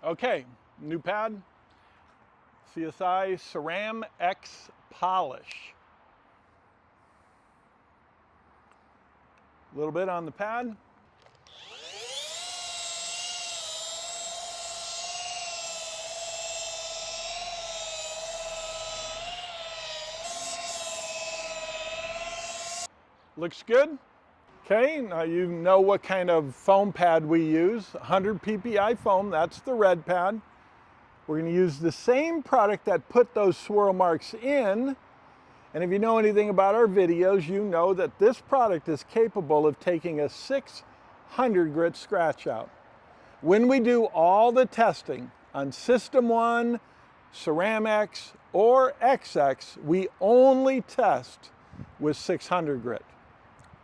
Okay, new pad, CSI Ceram X Polish. A little bit on the pad. Looks good. Okay, now you know what kind of foam pad we use. 100 PPI foam, that's the red pad. We're going to use the same product that put those swirl marks in. And if you know anything about our videos, you know that this product is capable of taking a 600 grit scratch out. When we do all the testing on System 1, Ceram X, or XX, we only test with 600 grit,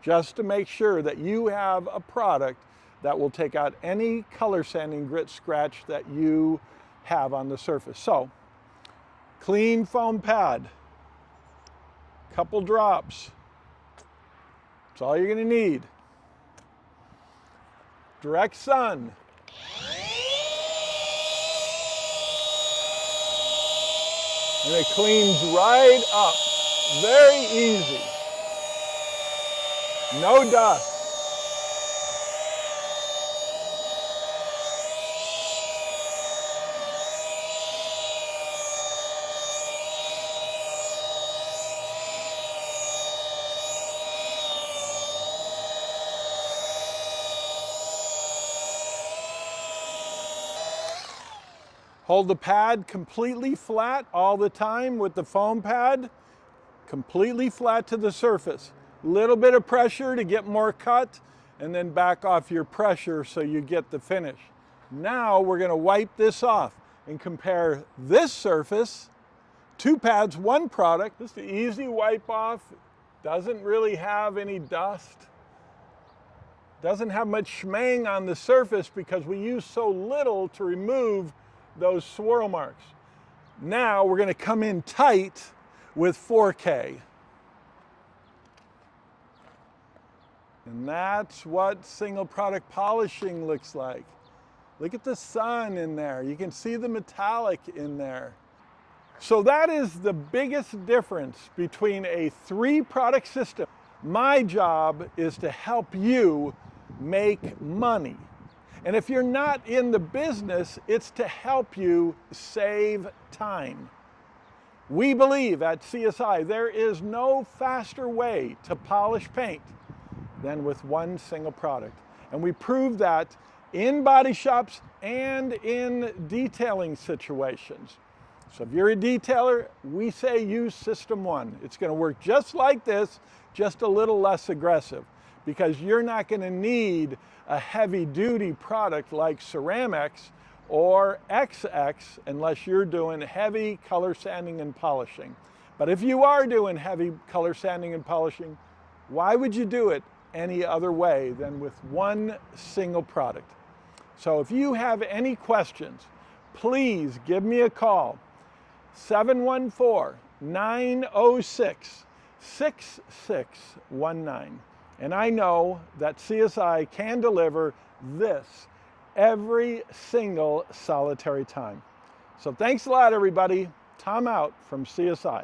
just to make sure that you have a product that will take out any color sanding grit scratch that you have on the surface. So, clean foam pad, couple drops, that's all you're going to need. Direct sun. And it cleans right up, very easy. No dust. Hold the pad completely flat all the time with the foam pad, completely flat to the surface. Little bit of pressure to get more cut, and then back off your pressure so you get the finish. Now we're going to wipe this off and compare this surface, 2 pads, 1 product. Just an easy wipe off, doesn't really have any dust, doesn't have much schmang on the surface because we use so little to remove those swirl marks. Now we're going to come in tight with 4K. And that's what single product polishing looks like. Look at the sun in there. You can see the metallic in there. So that is the biggest difference between a 3-product system. My job is to help you make money. And if you're not in the business, it's to help you save time. We believe at CSI there is no faster way to polish paint than with 1 single product. And we prove that in body shops and in detailing situations. So if you're a detailer, we say use System 1. It's going to work just like this, just a little less aggressive, because you're not going to need a heavy-duty product like Ceram X or XX unless you're doing heavy color sanding and polishing. But if you are doing heavy color sanding and polishing, why would you do it any other way than with 1 single product? So if you have any questions, please give me a call, 714-906-6619. And I know that CSI can deliver this every single solitary time. So thanks a lot, everybody. Tom out from CSI.